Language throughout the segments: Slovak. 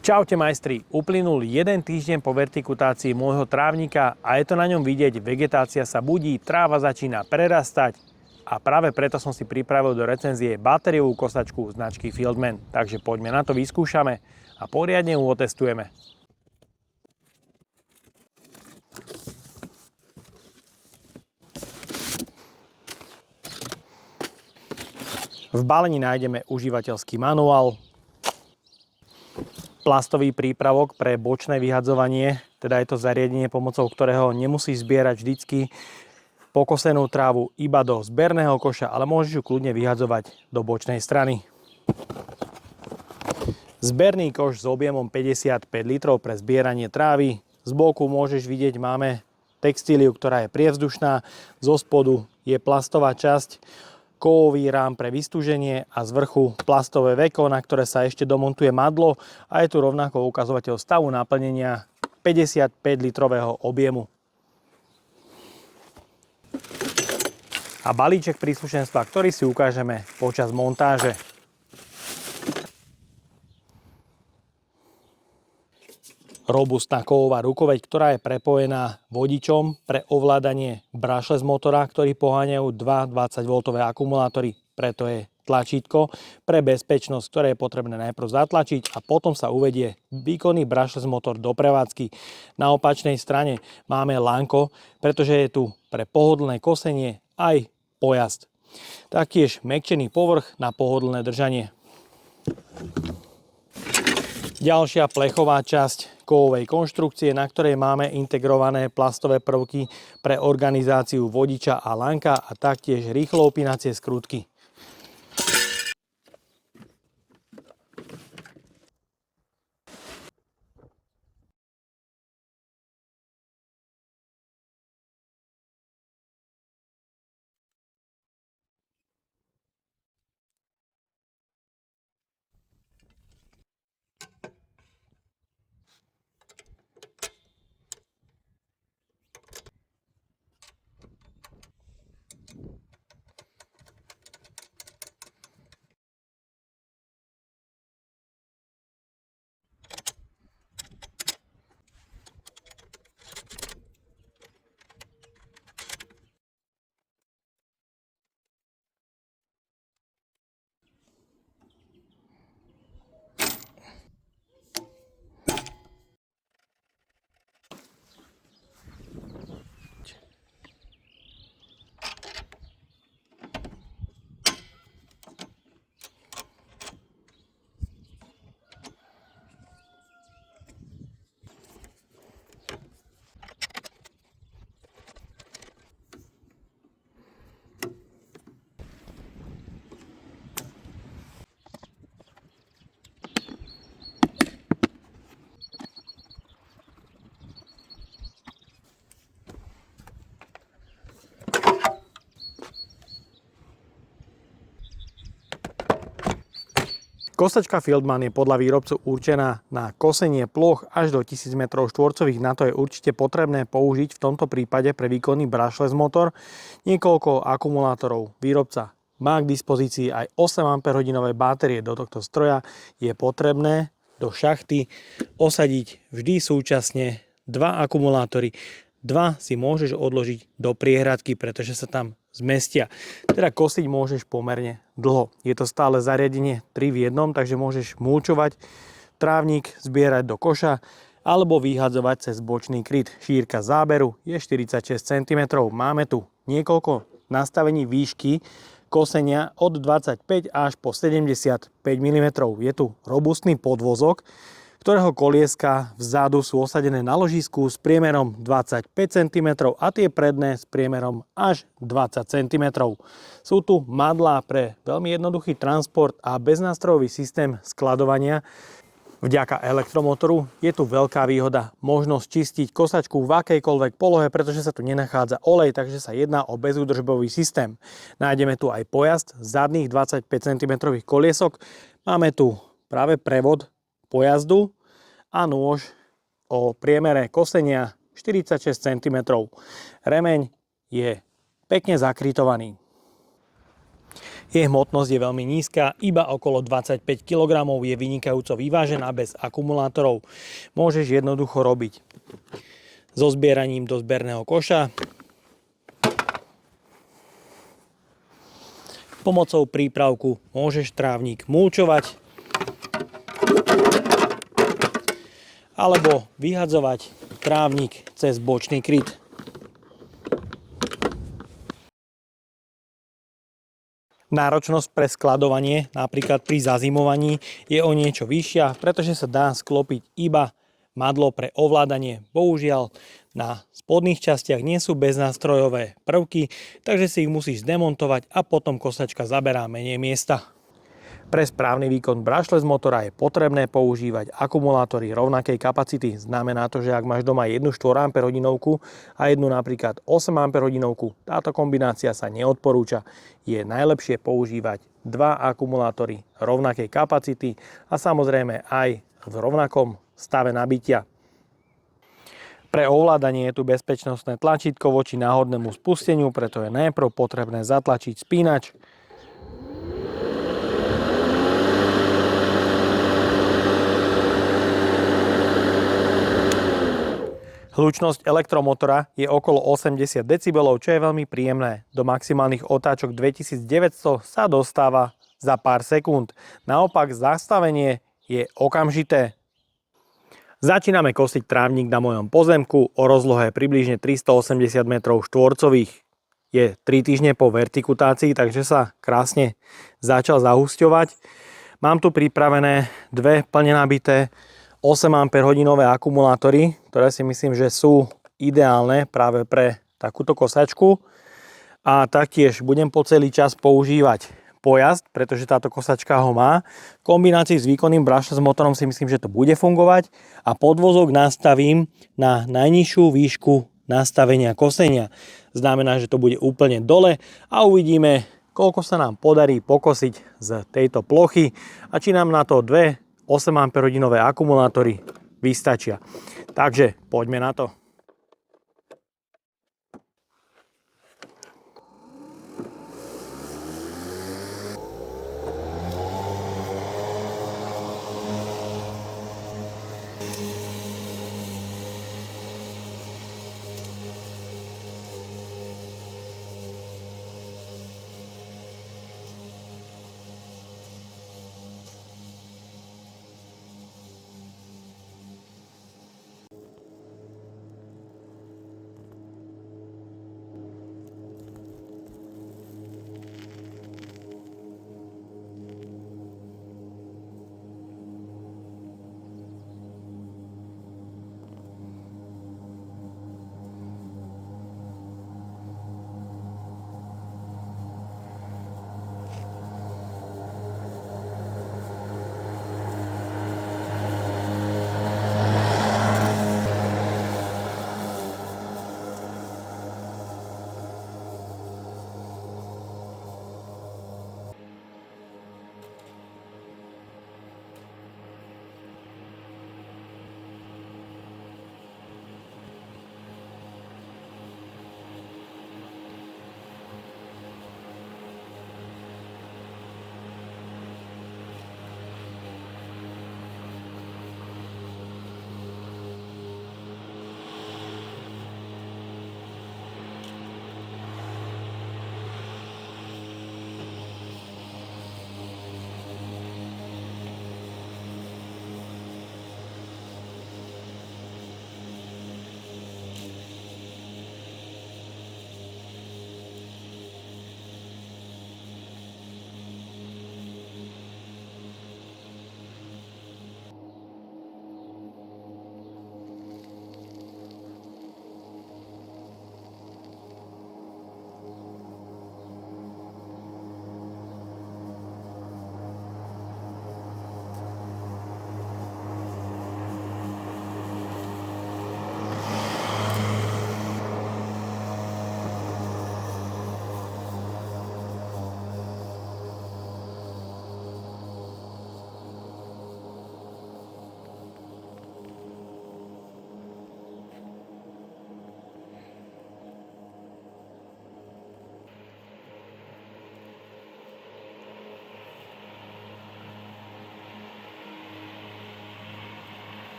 Čaute majstri, uplynul jeden týždeň po vertikutácii môjho trávnika a je to na ňom vidieť, vegetácia sa budí, tráva začína prerastať a práve preto som si pripravil do recenzie batériovú kosačku značky Fieldman. Takže poďme na to, vyskúšame a poriadne ju otestujeme. V balení nájdeme užívateľský manuál, plastový prípravok pre bočné vyhadzovanie, teda je to zariadenie, pomocou ktorého nemusíš zbierať vždycky pokosenú trávu iba do zberného koša, ale môžeš ju kľudne vyhadzovať do bočnej strany. Zberný koš s objemom 55 litrov pre zbieranie trávy. Z boku môžeš vidieť, máme textíliu, ktorá je prievzdušná, zo spodu je plastová časť, kovový rám pre vystúženie a z vrchu plastové veko, na ktoré sa ešte domontuje madlo a je tu rovnako ukazovateľ stavu naplnenia 55 litrového objemu. A balíček príslušenstva, ktorý si ukážeme počas montáže. Robustná kovová rukoveď, ktorá je prepojená vodičom pre ovládanie brushless motora, ktorý poháňajú dva 20V akumulátory. Preto je tlačítko pre bezpečnosť, ktoré je potrebné najprv zatlačiť a potom sa uvedie výkonný brushless motor do prevádzky. Na opačnej strane máme lánko, pretože je tu pre pohodlné kosenie aj pojazd. Taktiež mäkčený povrch na pohodlné držanie. Ďalšia plechová časť kovovej konštrukcie, na ktorej máme integrované plastové prvky pre organizáciu vodiča a lánka a taktiež rýchlo upínacie skrutky. Kosačka Fieldman je podľa výrobcu určená na kosenie ploch až do 1000 m2. Na to je určite potrebné použiť v tomto prípade pre výkonný brushless motor niekoľko akumulátorov. Výrobca má k dispozícii aj 8 Ah batérie. Do tohto stroja je potrebné do šachty osadiť vždy súčasne 2 akumulátory. 2 si môžeš odložiť do priehradky, pretože sa tam zmestia. Teda kosiť môžeš pomerne dlho. Je to stále zariadenie 3 v 1, takže môžeš mulčovať trávnik, zbierať do koša alebo vyhadzovať cez bočný kryt. Šírka záberu je 46 cm. Máme tu niekoľko nastavení výšky kosenia od 25 až po 75 mm. Je tu robustný podvozok, ktorého kolieska vzadu sú osadené na ložisku s priemerom 25 cm a tie predné s priemerom až 20 cm. Sú tu madlá pre veľmi jednoduchý transport a beznástrojový systém skladovania. Vďaka elektromotoru je tu veľká výhoda, možnosť čistiť kosačku v akejkoľvek polohe, pretože sa tu nenachádza olej, takže sa jedná o bezúdržbový systém. Nájdeme tu aj pojazd zadných 25 cm koliesok. Máme tu práve prevod pojazdu a nôž o priemere kosenia 46 cm. Remeň je pekne zakrytovaný. Jej hmotnosť je veľmi nízka, iba okolo 25 kg, je vynikajúco vyvážená bez akumulátorov. Môžeš jednoducho robiť so zbieraním do zberného koša, pomocou prípravku môžeš trávnik mulčovať alebo vyhadzovať trávnik cez bočný kryt. Náročnosť pre skladovanie, napríklad pri zazimovaní, je o niečo vyššia, pretože sa dá sklopiť iba madlo pre ovládanie. Bohužiaľ, na spodných častiach nie sú beznástrojové prvky, takže si ich musíš zdemontovať a potom kosačka zaberá menej miesta. Pre správny výkon brushless motora je potrebné používať akumulátory rovnakej kapacity. Znamená to, že ak máš doma jednu 4 Ah a jednu napríklad 8 Ah, táto kombinácia sa neodporúča. Je najlepšie používať 2 akumulátory rovnakej kapacity a samozrejme aj v rovnakom stave nabitia. Pre ovládanie je tu bezpečnostné tlačítko voči náhodnému spusteniu, preto je najprv potrebné zatlačiť spínač. Hlučnosť elektromotora je okolo 80 decibelov, čo je veľmi príjemné. Do maximálnych otáčok 2900 sa dostáva za pár sekúnd. Naopak zastavenie je okamžité. Začíname kosiť trávnik na mojom pozemku o rozlohe približne 380 m2. Je 3 týždne po vertikutácii, takže sa krásne začal zahusťovať. Mám tu pripravené dve plne nabité 8 Ah akumulátory, ktoré si myslím, že sú ideálne práve pre takúto kosačku. A taktiež budem po celý čas používať pojazd, pretože táto kosačka ho má. V kombinácii s výkonným brushless motorom si myslím, že to bude fungovať a podvozok nastavím na najnižšiu výšku nastavenia kosenia. Znamená, že to bude úplne dole a uvidíme, koľko sa nám podarí pokosiť z tejto plochy a či nám na to dve 8 Ah akumulátory vystačia. Takže poďme na to.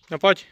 No poď.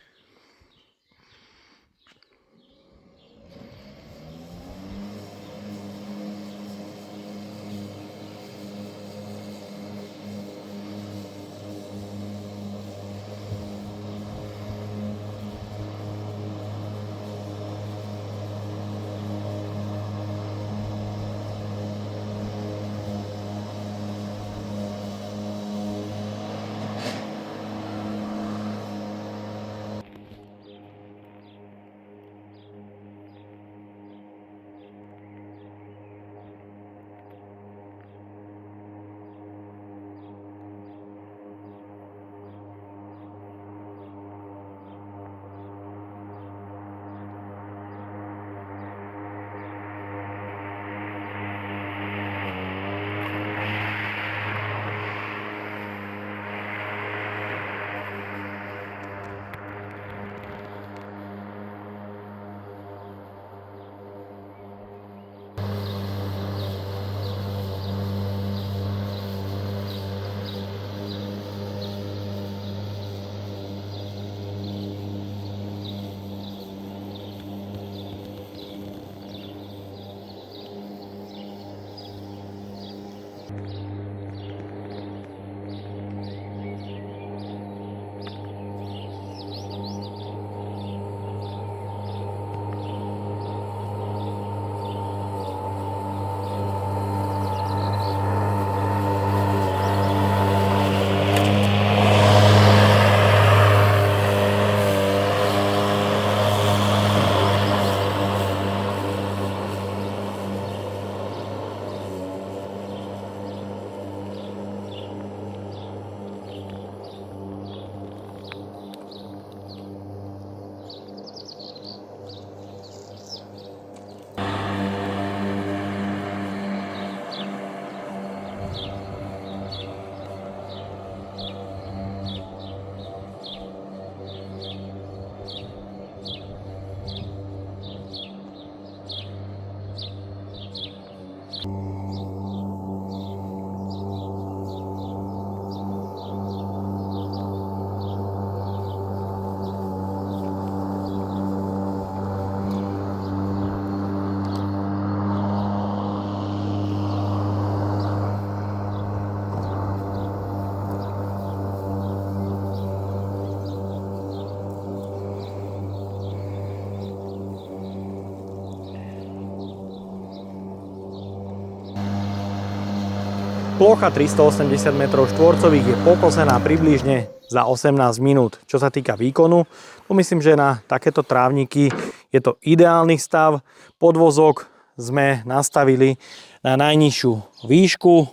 Plocha 380 m2 je pokosená približne za 18 minút. Čo sa týka výkonu, myslím, že na takéto trávniky je to ideálny stav. Podvozok sme nastavili na najnižšiu výšku.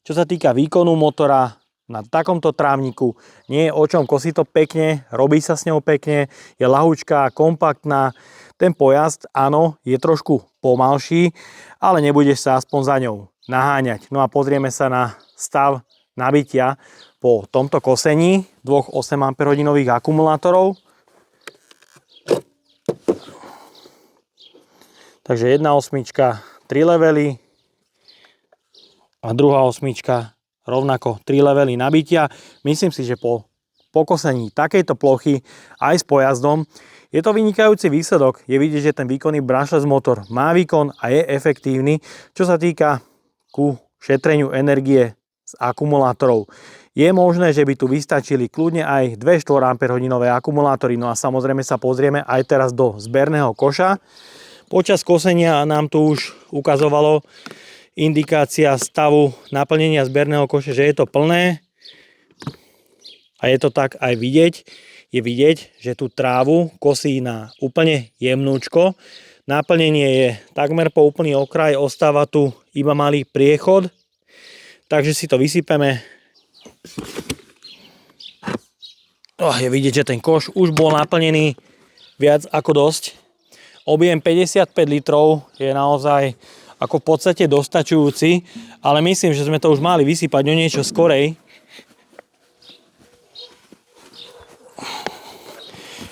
Čo sa týka výkonu motora, na takomto trávniku nie je o čom, kosí to pekne, robí sa s ňou pekne, je ľahučká, kompaktná. Ten pojazd, áno, je trošku pomalší, ale nebudeš sa aspoň za ňou naháňať. No a pozrieme sa na stav nabitia po tomto kosení dvoch 8 Ah akumulátorov. Takže jedna osmička, 3 levely a druhá osmička rovnako 3 levely nabitia. Myslím si, že po pokosení takejto plochy aj s pojazdom je to vynikajúci výsledok. Je vidieť, že ten výkonný brushless motor má výkon a je efektívny, čo sa týka ku šetreniu energie z akumulátorov. Je možné, že by tu vystačili kľudne aj 2 4 Ah akumulátory. No a samozrejme sa pozrieme aj teraz do zberného koša. Počas kosenia nám tu už ukazovalo indikácia stavu naplnenia zberného koša, že je to plné. A je to tak aj vidieť. Je vidieť, že tú trávu kosí na úplne jemnúčko. Naplnenie je takmer po úplný okraj, ostáva tu iba malý priechod. Takže si to vysypeme. Je vidieť, že ten koš už bol naplnený viac ako dosť. Objem 55 litrov je naozaj ako v podstate dostačujúci, ale myslím, že sme to už mali vysypať o niečo skorej.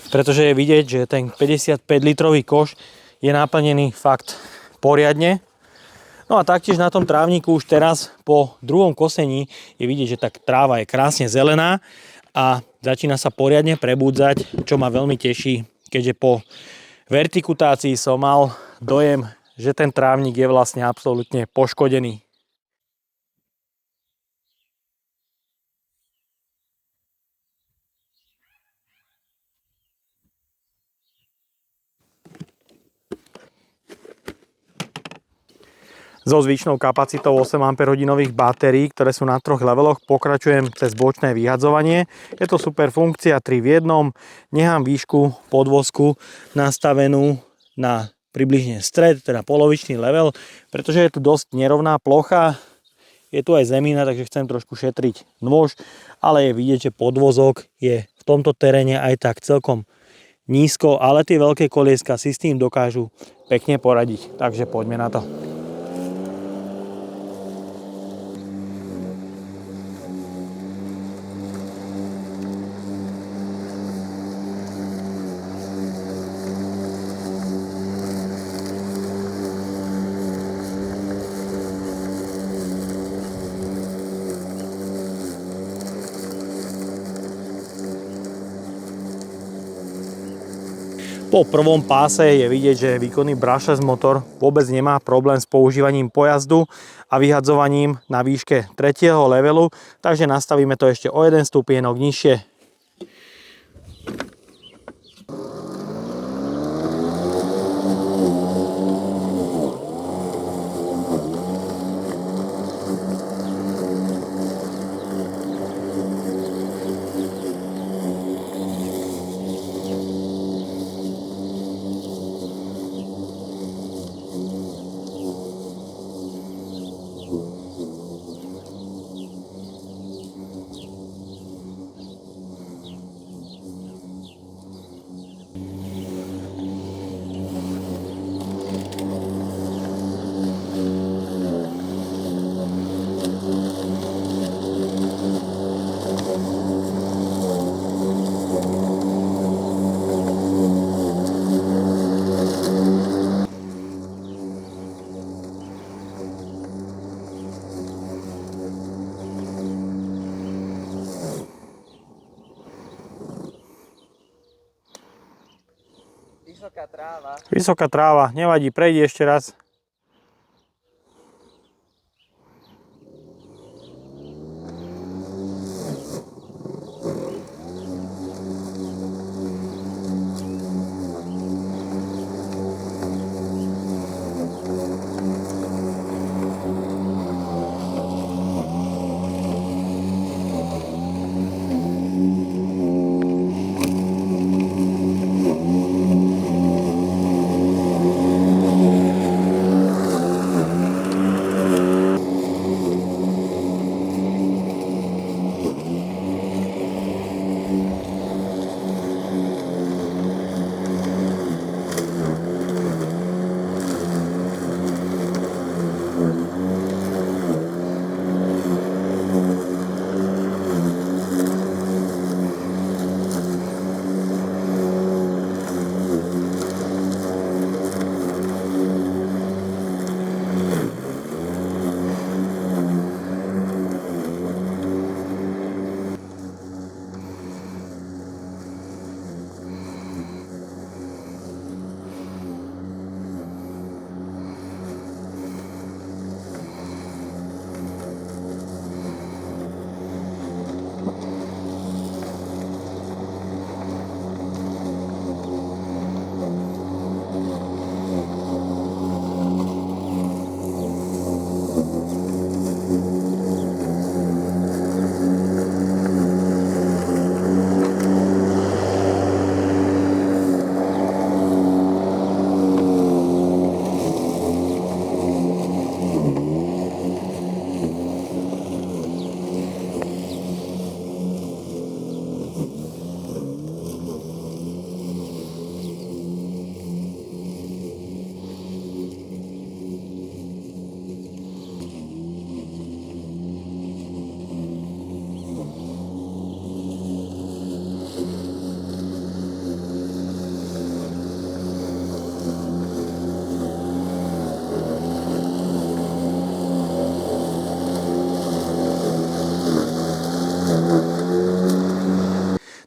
Pretože je vidieť, že ten 55 litrový koš je naplnený fakt poriadne. No a taktiež na tom trávniku už teraz po druhom kosení je vidieť, že tá tráva je krásne zelená a začína sa poriadne prebudzať, čo ma veľmi teší, keďže po vertikutácii som mal dojem, že ten trávnik je vlastne absolútne poškodený. So zvyšnou kapacitou 8 Ah batérií, ktoré sú na 3 leveloch, pokračujem cez bočné vyhadzovanie. Je to super funkcia, 3 v jednom. Nechám výšku podvozku nastavenú na približne stred, teda polovičný level, pretože je tu dosť nerovná plocha. Je tu aj zemina, takže chcem trošku šetriť nôž, ale je vidieť, že podvozok je v tomto teréne aj tak celkom nízko, ale tie veľké kolieska si s tým dokážu pekne poradiť. Takže poďme na to. Po prvom páse je vidieť, že výkonný brushless motor vôbec nemá problém s používaním pojazdu a vyhadzovaním na výške 3. levelu, takže nastavíme to ešte o 1 stupienok nižšie. Vysoká tráva, nevadí, prejdi ešte raz.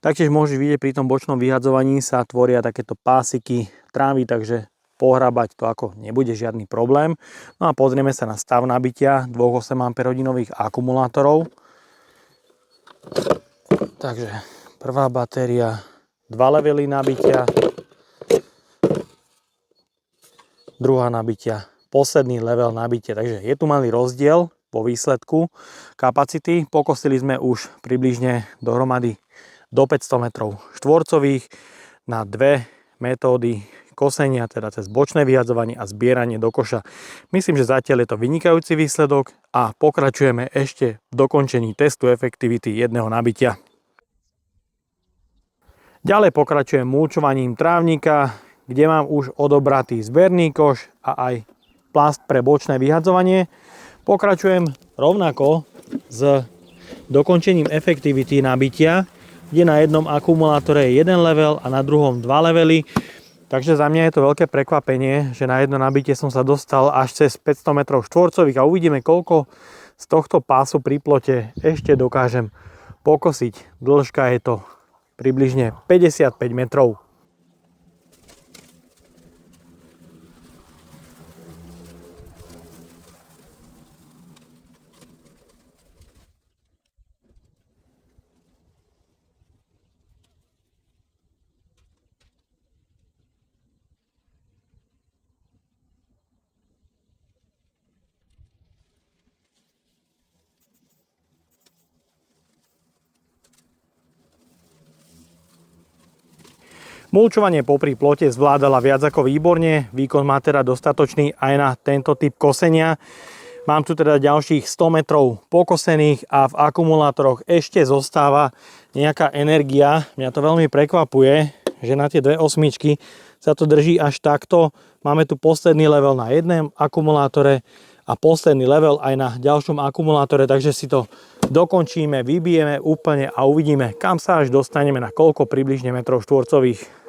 Taktiež môžeš vidieť, pri tom bočnom vyhadzovaní sa tvoria takéto pásiky trávy, takže pohrabať to ako nebude žiadny problém. No a pozrieme sa na stav nabitia 2,8 Ah akumulátorov. Takže prvá batéria, 2 levely nabitia, druhá nabitia, posledný level nabitia. Takže je tu malý rozdiel vo výsledku kapacity. Pokosili sme už približne dohromady do 500 metrov štvorcových na dve metódy kosenia, teda cez bočné vyhadzovanie a zbieranie do koša. Myslím, že zatiaľ je to vynikajúci výsledok a pokračujeme ešte v dokončení testu efektivity jedného nabitia. Ďalej pokračujem mulčovaním trávnika, kde mám už odobratý zberný koš a aj plast pre bočné vyhadzovanie. Pokračujem rovnako s dokončením efektivity nabitia, kde na jednom akumulátore je 1 level a na druhom 2 levely. Takže za mňa je to veľké prekvapenie, že na jedno nabitie som sa dostal až cez 500 metrov štvorcových a uvidíme, koľko z tohto pásu pri plote ešte dokážem pokosiť. Dĺžka je to približne 55 metrov. Mulčovanie popri plote zvládala viac ako výborne, výkon má teda dostatočný aj na tento typ kosenia. Mám tu teda ďalších 100 metrov pokosených a v akumulátoroch ešte zostáva nejaká energia. Mňa to veľmi prekvapuje, že na tie dve osmičky sa to drží až takto. Máme tu posledný level na jednom akumulátore a posledný level aj na ďalšom akumulátore, takže si to dokončíme, vybijeme úplne a uvidíme, kam sa až dostaneme, na koľko približne metrov štvorcových.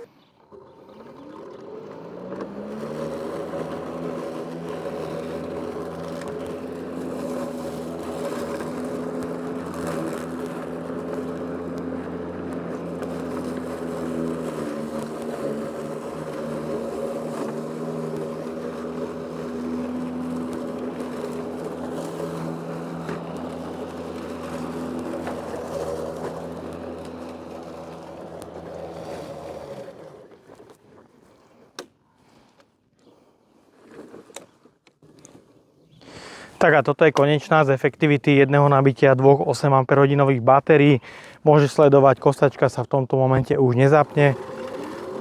Tak a toto je konečná z efektivity jedného nabitia 2,8 Ah batérií. Môžeš sledovať, kosačka sa v tomto momente už nezapne.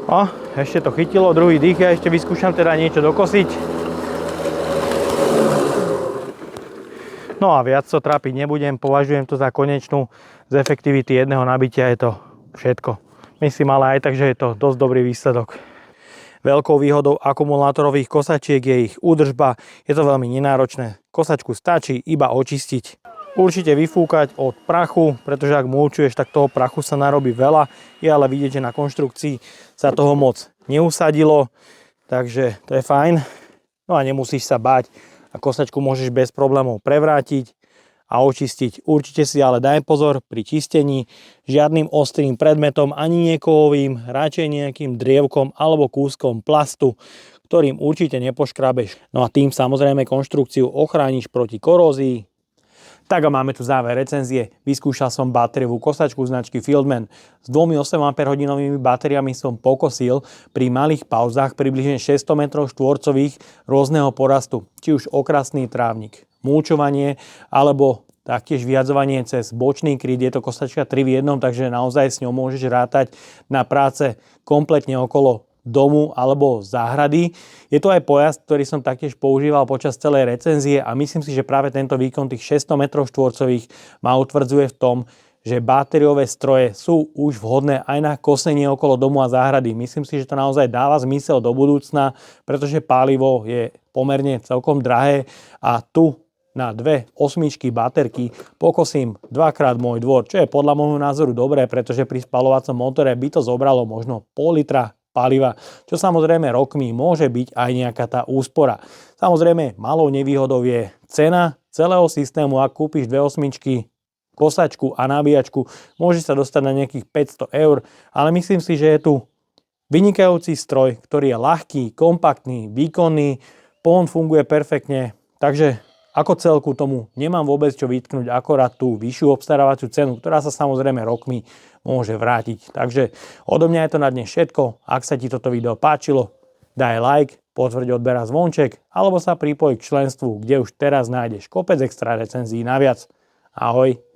O, ešte to chytilo, druhý dých, ja ešte vyskúšam teda niečo dokosiť. No a viac to trápiť nebudem, považujem to za konečnú z efektivity jedného nabitia, je to všetko. Myslím ale aj tak, že je to dosť dobrý výsledok. Veľkou výhodou akumulátorových kosačiek je ich údržba, je to veľmi nenáročné. Kosačku stačí iba očistiť. Určite vyfúkať od prachu, pretože ak mulčuješ, tak toho prachu sa narobí veľa. Je ale vidieť, že na konštrukcii sa toho moc neusadilo, takže to je fajn. No a nemusíš sa báť a kosačku môžeš bez problémov prevrátiť a očistiť. Určite si ale daj pozor pri čistení, žiadnym ostrým predmetom ani niekovým, radšej nejakým drievkom alebo kúskom plastu, ktorým určite nepoškrabeš. No a tým samozrejme konštrukciu ochrániš proti korózii. Tak a máme tu záver recenzie. Vyskúšal som batériovú kosačku značky Fieldman. S 2,8 Ah batériami som pokosil pri malých pauzách približne 600 metrov štvorcových rôzneho porastu. Či už okrasný trávnik, mulčovanie alebo taktiež vyhadzovanie cez bočný kryt. Je to kosačka 3 v 1, takže naozaj s ňou môžeš rátať na práce kompletne okolo domu alebo záhrady. Je to aj pojazd, ktorý som taktiež používal počas celej recenzie a myslím si, že práve tento výkon tých 600 metrov štvorcových ma utvrdzuje v tom, že batériové stroje sú už vhodné aj na kosenie okolo domu a záhrady. Myslím si, že to naozaj dáva zmysel do budúcna, pretože palivo je pomerne celkom drahé a tu na dve osmičky baterky pokosím dvakrát môj dvor, čo je podľa môjho názoru dobré, pretože pri spaľovacom motore by to zobralo možno pol litra paliva, čo samozrejme rokmi môže byť aj nejaká tá úspora. Samozrejme malou nevýhodou je cena celého systému. Ak kúpiš dve osmičky kosačku a nabíjačku môže sa dostať na nejakých 500 eur, ale myslím si, že je tu vynikajúci stroj, ktorý je ľahký, kompaktný, výkonný, pohon funguje perfektne, takže ako celku tomu nemám vôbec čo vytknúť, akorát tú vyššiu obstarávaciu cenu, ktorá sa samozrejme rokmi môže vrátiť. Takže odo mňa je to na dnes všetko. Ak sa ti toto video páčilo, daj like, potvrď odber a zvonček, alebo sa pripoj k členstvu, kde už teraz nájdeš kopec extra recenzií naviac. Ahoj!